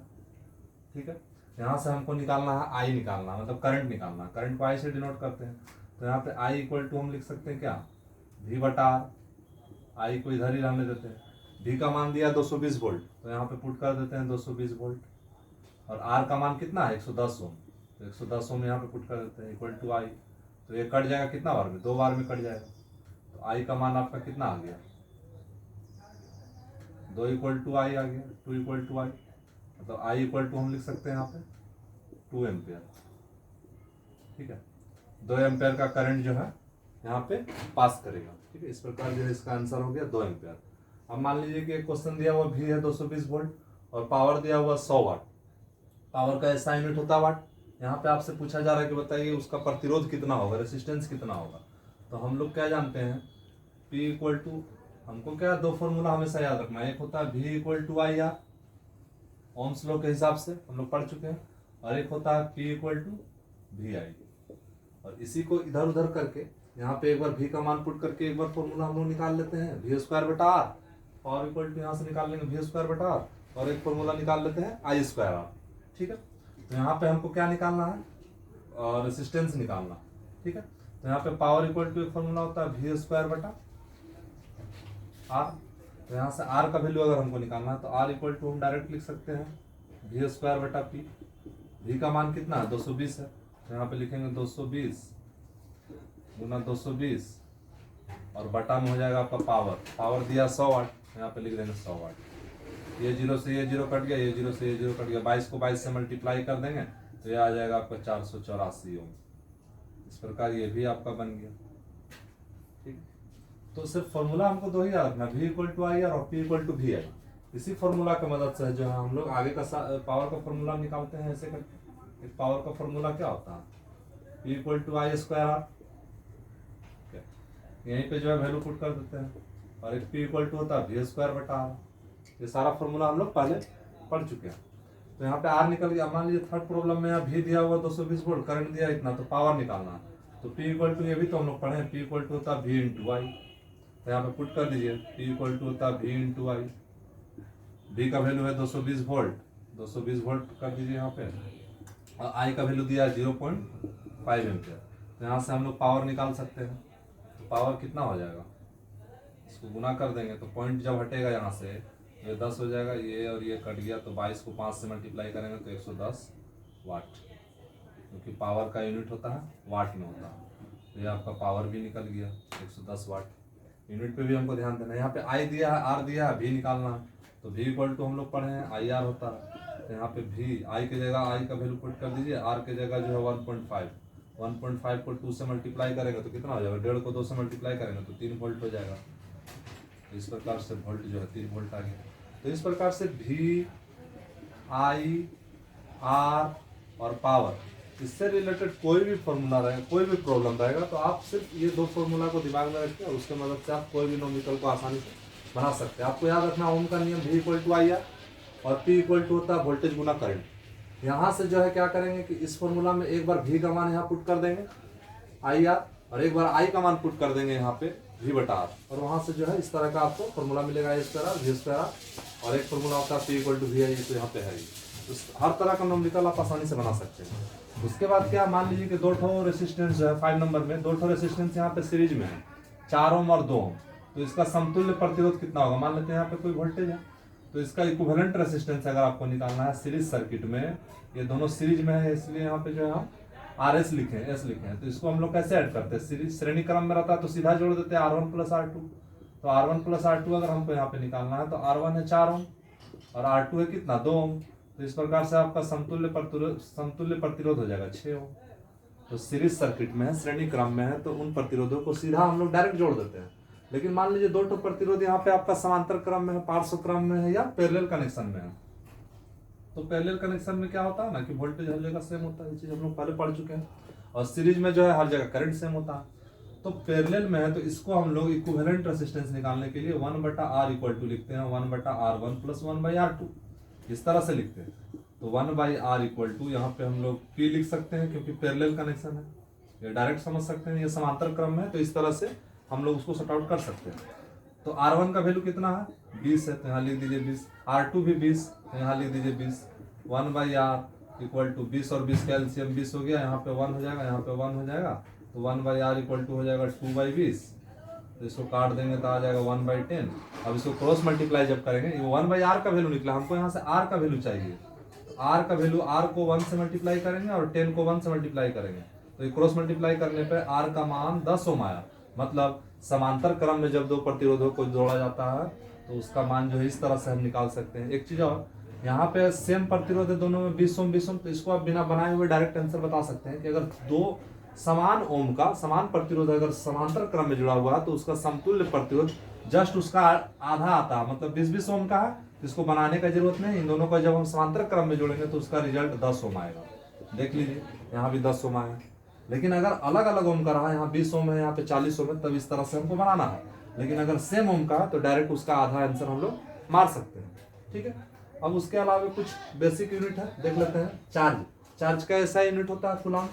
ठीक है, यहाँ से हमको निकालना है I निकालना है, मतलब करंट निकालना है, करंट को I से डिनोट करते हैं, तो यहाँ पे I इक्वल टू हम लिख सकते हैं क्या, V बटा R, I को इधर ही रहने देते हैं। V का मान दिया 220 वोल्ट, तो यहाँ पे पुट कर देते हैं 220 वोल्ट, और R का मान कितना है 110 ओम, तो 110 ओम यहाँ पे पुट कर देते हैं इक्वल टू I। तो ये कट जाएगा कितना बार में, 2 बार में कट जाएगा, तो I का मान आपका कितना आ गया, 2 इक्वल टू आई आ गया, 2 इक्वल टू आई, मतलब I इक्वल टू हम लिख सकते हैं यहाँ पे 2 एम्पियर। ठीक है, 2 एम्पियर का करंट जो है यहाँ पे पास करेगा। ठीक है, इस प्रकार जो है इसका आंसर हो गया 2 एम्पियर। अब मान लीजिए कि एक क्वेश्चन दिया हुआ भी है 220 वोल्ट और पावर दिया हुआ 100 वाट, पावर का ऐसा यूनिट होता है वाट। यहाँ पे आपसे पूछा जा रहा है कि बताइए उसका प्रतिरोध कितना होगा, रेसिस्टेंस कितना होगा। तो हम लोग क्या जानते हैं, P इक्वल टू, हमको क्या दो फॉर्मूला हमेशा याद रखना है, एक होता है V equal to I R Ohm's law के हिसाब से हम लोग पढ़ चुके हैं, और एक होता है P इक्वल टू वी आई। और इसी को इधर उधर करके यहाँ पे एक बार V का मान पुट करके एक बार फॉर्मूला हम लोग निकाल लेते हैं, V स्क्वायर बटा आर, पावर इक्वल टू यहाँ से निकाल लेंगे V स्क्वायर बटा आर, और एक फॉर्मूला निकाल लेते हैं आई स्क्वायर आर। ठीक है, तो यहाँ पे हमको क्या निकालना है, रेसिस्टेंस निकालना। ठीक है, तो यहाँ पे पावर इक्वल टू एक फॉर्मूला होता है V स्क्वायर बटा आर, तो यहाँ से आर का वैल्यू अगर हमको निकालना है तो आर इक्वल टू हम डायरेक्ट लिख सकते हैं V स्क्वायर बटा पी। V का मान कितना है 220 है, तो यहाँ पे लिखेंगे 220 गुना 220, और बटा में हो जाएगा आपका पावर, पावर दिया 100 वाट, यहाँ पे लिख देंगे 100 वाट। ये जीरो से ये जीरो कट गया, ये जीरो से ये जीरो कट गया, 22 को 22 से मल्टीप्लाई कर देंगे तो ये आ जाएगा आपका 484 ओम। इस प्रकार ये भी आपका बन गया। ठीक, तो सिर्फ फॉर्मूला हमको दो ही याद रखना, V equal to I R और P equal to V I. इसी फॉर्मूला की मदद से जो है हम लोग आगे का पावर का फॉर्मूला निकालते हैं ऐसे करके। पावर का फॉर्मूला क्या होता है, P equal to I square R, यहीं पे जो है वैल्यू पुट कर देते हैं, और एक P इक्वल टू होता है V स्क्वायर बटा आर। ये सारा फॉर्मूला हम लोग पहले पढ़ चुके हैं। तो यहाँ पे आर निकल गया। मान लीजिए थर्ड प्रॉब्लम में यहाँ V दिया हुआ 220 वोल्ट, करंट दिया इतना, तो पावर निकालना है, तो P इक्वल टू, ये भी तो हम लोग पढ़े, P इक्वल टू होता है V इंटू आई, तो यहाँ पे पुट कर दीजिए P इक्वल टू होता है V इंटू आई। V का वैल्यू है 220 वोल्ट, 220 वोल्ट कर दीजिए यहाँ पे, और I का वैल्यू दिया है 0.5 एम्पियर। तो यहाँ से हम लोग पावर निकाल सकते हैं, तो पावर कितना हो जाएगा, इसको गुना कर देंगे तो पॉइंट जब हटेगा यहाँ से ये 10 हो जाएगा, ये और ये कट गया, तो 22 को 5 से मल्टीप्लाई करेंगे तो 110 वाट। क्योंकि पावर का यूनिट होता है वाट में होता है। तो ये आपका पावर भी निकल गया 110 वाट। यूनिट पे भी हमको ध्यान देना है। यहाँ पे आई दिया है, आर दिया है, भी निकालना है। तो भी इक्वल टू हम लोग पढ़े हैं आई आर होता है। तो यहाँ पे भी आई की जगह आई का वैल्यू पुट कर दीजिए, आर की जगह जो है 1.5। 1.5 को 2 से मल्टीप्लाई करेंगे तो कितना हो जाएगा, 1.5 को 2 से मल्टीप्लाई करेंगे तो 3 वोल्ट हो जाएगा। तो इस प्रकार से वोल्ट जो है 3 वोल्ट आ गया। तो इस प्रकार से भी, आई, आर और पावर, इससे रिलेटेड कोई भी फॉर्मूला रहेगा, कोई भी प्रॉब्लम रहेगा, तो आप सिर्फ ये दो फॉर्मूला को दिमाग में रखिए और उसके मदद से आप कोई भी न्यूमेरिकल को आसानी से बना सकते हैं। आपको याद रखना ओम का नियम, V equal to I R और P इक्वल टू होता है वोल्टेज गुना करंट। यहाँ से जो है क्या करेंगे कि इस फॉर्मूला में एक बार V का मान यहाँ पुट कर देंगे आई आर, और एक बार I का मान पुट कर देंगे यहाँ पे V बटा आर, और वहाँ से जो है इस तरह का आपको फॉर्मूला मिलेगा A square R V square R, और एक फॉर्मूला होता है P equal to V I, तो यहाँ पे है। हर तरह का न्यूमेरिकल आप आसानी से बना सकते हैं। उसके बाद क्या, मान लीजिए कि दो ठो रेसिस्टेंस जो है 5 नंबर में, दो ठो रेसिस्टेंस यहाँ पे सीरीज में है, 4 ओम और 2 ओम। तो इसका समतुल्य प्रतिरोध कितना होगा, मान लेते हैं यहाँ पे कोई वोल्टेज है, तो इसका इक्विवेलेंट रेसिस्टेंस अगर आपको निकालना है सीरीज सर्किट में, ये दोनों सीरीज में है इसलिए यहाँ पे जो है हम आर एस लिखे हैं, एस लिखे हैं। तो इसको हम लोग कैसे ऐड करते हैं, सीरीज श्रेणी क्रम में रहता है तो सीधा जोड़ देते हैं R1 प्लस R2। तो R1 प्लस R2 अगर हमको यहाँ पे निकालना है तो R1 है 4 ओम और R2 है कितना, 2 ओम। तो इस प्रकार से आपका समतुल्य प्रतिरोध हो जाएगा 6 ओम। तो सीरीज सर्किट में है, श्रेणी क्रम में है, तो उन प्रतिरोधों को सीधा हम लोग डायरेक्ट जोड़ देते हैं। लेकिन मान लीजिए दो ठो प्रतिरोध यहाँ पे आपका समांतर क्रम में है, पार्श्व क्रम में है, या पैरेलल कनेक्शन में है। तो पैरेलल कनेक्शन में क्या होता है ना कि वोल्टेज हर जगह सेम होता है, ये चीज हम लोग पहले पढ़ चुके हैं। और सीरीज में जो है हर जगह करंट सेम होता है। तो पैरेलल में है तो इसको हम लोग इक्विवेलेंट रेजिस्टेंस निकालने के लिए 1/R इक्वल टू लिखते हैं 1/R1 प्लस 1/R2, इस तरह से लिखते हैं। तो 1/R इक्वल टू यहाँ पे हम लोग P लिख सकते हैं क्योंकि पैरेलल कनेक्शन है, ये डायरेक्ट समझ सकते हैं, ये समांतर क्रम में है, तो इस तरह से हम लोग उसको सॉर्ट आउट कर सकते हैं। तो R1 का वैल्यू कितना है, 20 है, तो यहाँ लिख दीजिए 20। R2 भी 20, तो यहाँ लिख दीजिए 20। 1/R इक्वल टू 20 और 20 का एलसीएम 20 हो गया, यहाँ पे 1 हो जाएगा, यहाँ पे 1 हो जाएगा, तो 1/R इक्वल टू हो जाएगा 2/20। तो इसको काट देंगे तो आ जाएगा 1/10। अब इसको क्रॉस मल्टीप्लाई जब करेंगे, ये 1/R का वैल्यू निकला, हमको यहाँ से R का वैल्यू चाहिए। R का वैल्यू, R को 1 से मल्टीप्लाई करेंगे और 10 को 1 से मल्टीप्लाई करेंगे, तो ये क्रॉस मल्टीप्लाई करने पे R का मान 10 ओम आया। मतलब समांतर क्रम में जब दो प्रतिरोधों को जोड़ा जाता है तो उसका मान जो है इस तरह से हम निकाल सकते हैं। एक चीज और, यहाँ पे सेम प्रतिरोध है दोनों में 20 ओम 20 ओम, तो इसको आप बिना बनाए हुए डायरेक्ट आंसर बता सकते हैं कि अगर दो समान ओम का समान प्रतिरोध अगर समांतर क्रम में जुड़ा हुआ है तो उसका समतुल्य प्रतिरोध जस्ट उसका आधा आता है, मतलब 20-20 ओम का है, इसको बनाने का जरूरत नहीं। इन दोनों को जब हम समांतर क्रम में जोड़ेंगे तो उसका रिजल्ट 10 ओम आएगा। देख लीजिए यहाँ भी 10 ओम आया। लेकिन अगर अलग अलग ओम का रहा, यहाँ 20 ओम है, यहाँ पे 40 ओम है, तब इस तरह से हमको बनाना है। लेकिन अगर सेम ओम का है तो डायरेक्ट उसका आधा आंसर हम लोग मार सकते हैं। ठीक है, अब उसके अलावा कुछ बेसिक यूनिट है, देख लेते हैं। चार्ज का ऐसा यूनिट होता है कूलम्ब।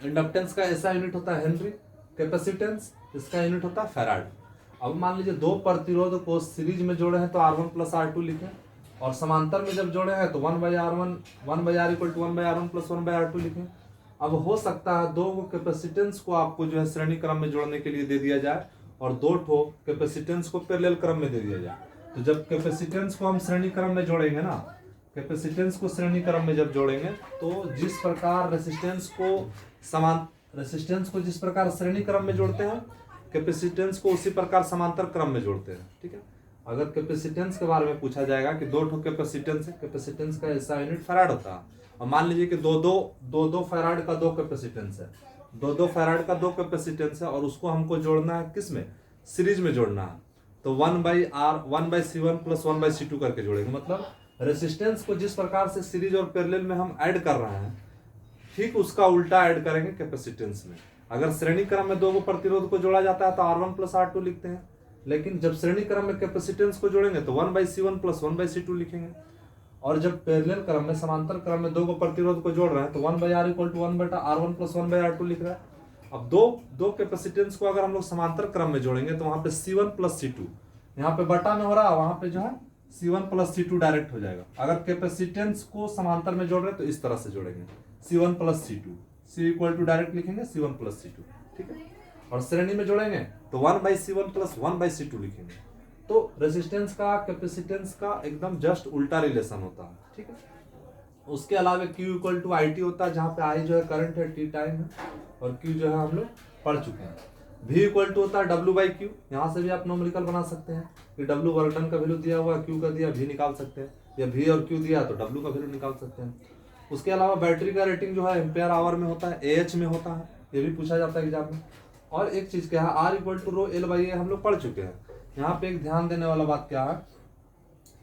इंडक्टेंस का ऐसा यूनिट होता है हेनरी। कैपेसिटेंस, इसका यूनिट होता है फैराड। अब मान लीजिए दो प्रतिरोध को सीरीज में जोड़े हैं तो R1 प्लस R2 लिखें, और समांतर में जब जोड़े हैं तो 1/R equal to 1/R1 plus 1/R2 लिखें। अब हो सकता है दो कैपेसिटेंस को आपको जो है श्रेणी क्रम में जोड़ने के लिए दे दिया जाए और दो ठो कैपेसिटेंस को पैरेलल क्रम में दे दिया जाए। तो जब कैपेसिटेंस को हम श्रेणी क्रम में जोड़ेंगे ना, कैपेसिटेंस को श्रेणी क्रम में जब जोड़ेंगे तो जिस प्रकार रेसिस्टेंस को जिस प्रकार श्रेणी क्रम में जोड़ते हैं, कैपेसिटेंस को उसी प्रकार समांतर क्रम में जोड़ते हैं। ठीक है, अगर कैपेसिटेंस के बारे में पूछा जाएगा कि दो ठो कैपेसिटेंस है, कैपेसिटेंस का ऐसा यूनिट फैराड होता है। और मान लीजिए कि दो फैराड का दो कैपेसिटेंस है, दो फैराड का दो कैपेसिटेंस है, और उसको हमको जोड़ना है किस में, सीरीज में जोड़ना है। तो 1/C1 प्लस 1/C2 करके जोड़ेंगे। मतलब रेसिस्टेंस को जिस प्रकार से सीरीज और पैरेलल में हम ऐड कर रहे हैं, ठीक उसका उल्टा ऐड करेंगे कैपेसिटेंस में। अगर श्रेणी क्रम में दो प्रतिरोध को जोड़ा जाता है तो R1 प्लस R2 लिखते हैं, लेकिन जब श्रेणी क्रम में कैपेसिटेंस को जोड़ेंगे तो 1/C1 प्लस 1/C2 लिखेंगे। और जब पैरेलल क्रम में समांतर क्रम में दो प्रतिरोध को जोड़ रहे हैं तो 1/R equal to 1/R1 plus 1/R2 लिख रहा है। अब दो कैपेसिटेंस को अगर हम लोग समांतर क्रम में जोड़ेंगे तो वहां पे C1 प्लस C2, यहाँ पे बटा में हो रहा है, वहां पे जो है C1 प्लस C2 डायरेक्ट हो जाएगा। अगर कैपेसिटेंस को समांतर में जोड़ रहे हैं तो इस तरह से जोड़ेंगे C1 plus C2, C equal to direct लिखेंगे C1 प्लस C2। ठीक है, और श्रेणी में जोड़ेंगे तो 1/C1 प्लस 1/C2 लिखेंगे। तो रेजिस्टेंस का कैपेसिटेंस का एकदम जस्ट उल्टा रिलेशन होता है। ठीक है, उसके अलावा Q equal to I T होता है, जहाँ पे आई जो है करंट है, टी टाइम है, और Q जो है हम लोग पढ़ चुके हैं। V इक्वल टू होता है W बाई क्यू। यहाँ से भी आप न्यूमेरिकल बना सकते हैं कि W वर्क डन का वैल्यू दिया हुआ, Q का दिया, V निकाल सकते हैं, या V और Q दिया तो W का वैल्यू निकाल सकते हैं। उसके अलावा बैटरी का रेटिंग जो है एम्पेयर आवर में होता है, AH में होता है, ये भी पूछा जाता है एग्जाम में। और एक चीज क्या है, R equal to rho L by A हम लोग पढ़ चुके हैं। यहाँ पे एक ध्यान देने वाला बात क्या है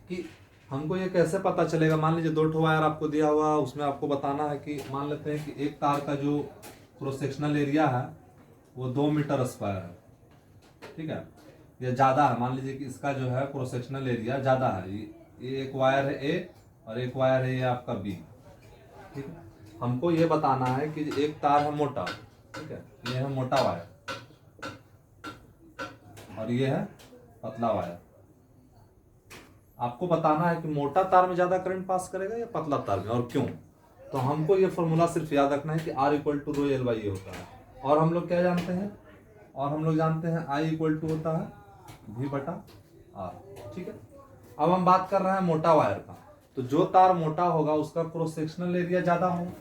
कि हमको ये कैसे पता चलेगा, मान लीजिए 2 वायर आपको दिया हुआ, उसमें आपको बताना है कि मान लेते हैं कि एक तार का जो क्रॉस सेक्शनल एरिया है वो 2 मीटर स्क्वायर है, ठीक है, या ज़्यादा है, मान लीजिए कि इसका जो है क्रॉस सेक्शनल एरिया ज़्यादा है, ये एक वायर है ए और एक वायर है ये आपका बी, ठीक है। हमको ये बताना है कि एक तार है मोटा, ठीक है, ये है मोटा वायर और ये है पतला वायर। आपको बताना है कि मोटा तार में ज़्यादा करंट पास करेगा या पतला तार में, और क्यों। तो हमको ये फॉर्मूला सिर्फ याद रखना है कि R equal to rho L by A होता है, और हम लोग क्या जानते हैं, और हम लोग जानते हैं I इक्वल टू होता है V बटा R, ठीक है। अब हम बात कर रहे हैं मोटा वायर का, तो जो तार मोटा होगा उसका क्रॉस सेक्शनल एरिया ज्यादा होगा,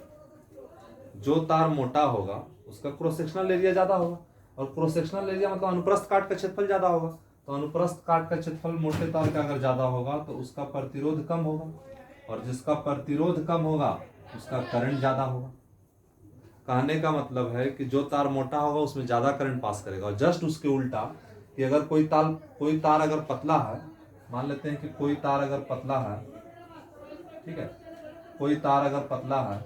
जो तार मोटा होगा उसका क्रॉस सेक्शनल एरिया ज्यादा होगा, और क्रॉस सेक्शनल एरिया मतलब अनुप्रस्थ काट का क्षेत्रफल ज्यादा होगा, तो अनुप्रस्थ काट का क्षेत्रफल मोटे तार का अगर ज्यादा होगा तो उसका प्रतिरोध कम होगा, और जिसका प्रतिरोध कम होगा उसका करंट ज्यादा होगा। कहने का मतलब है कि जो तार मोटा होगा उसमें ज्यादा करंट पास करेगा, और जस्ट उसके उल्टा कि अगर कोई तार अगर पतला है, मान लेते हैं कि कोई तार अगर पतला है, ठीक है, कोई तार अगर पतला है,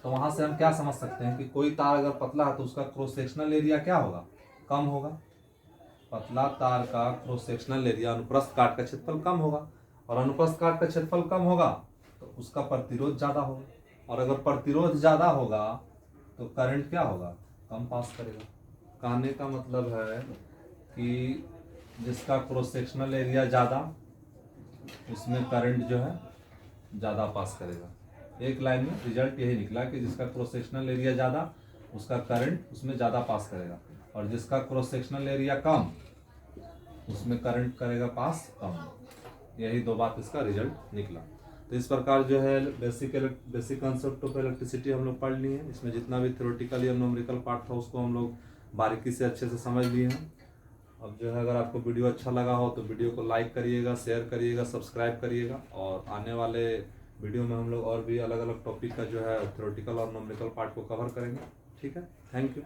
तो वहां से हम क्या समझ सकते हैं कि कोई तार अगर पतला है तो उसका क्रॉस सेक्शनल एरिया क्या होगा, कम होगा। पतला तार का क्रॉस सेक्शनल एरिया अनुप्रस्थ काट का क्षेत्रफल कम होगा, और अनुप्रस्थ काट का क्षेत्रफल कम होगा तो उसका प्रतिरोध ज्यादा होगा, और अगर प्रतिरोध ज्यादा होगा तो करंट क्या होगा, कम पास करेगा। कहने का मतलब है कि जिसका क्रॉस सेक्शनल एरिया ज़्यादा उसमें करंट जो है ज़्यादा पास करेगा। एक लाइन में रिजल्ट यही निकला कि जिसका क्रॉस सेक्शनल एरिया ज़्यादा उसका करंट उसमें ज़्यादा पास करेगा, और जिसका क्रॉस सेक्शनल एरिया कम उसमें करंट करेगा पास कम। यही 2 बात इसका रिजल्ट निकला। तो इस प्रकार जो है बेसिक कंसेप्ट ऑफ इलेक्ट्रिसिटी हम लोग पढ़ लिए हैं। इसमें जितना भी थ्योरेटिकल या न्यूमेरिकल पार्ट था उसको हम लोग बारीकी से अच्छे से समझ लिए हैं। अब जो है अगर आपको वीडियो अच्छा लगा हो तो वीडियो को लाइक करिएगा, शेयर करिएगा, सब्सक्राइब करिएगा, और आने वाले वीडियो में हम लोग और भी अलग अलग टॉपिक का जो है थ्योरेटिकल और न्यूमेरिकल पार्ट को कवर करेंगे। ठीक है, थैंक यू।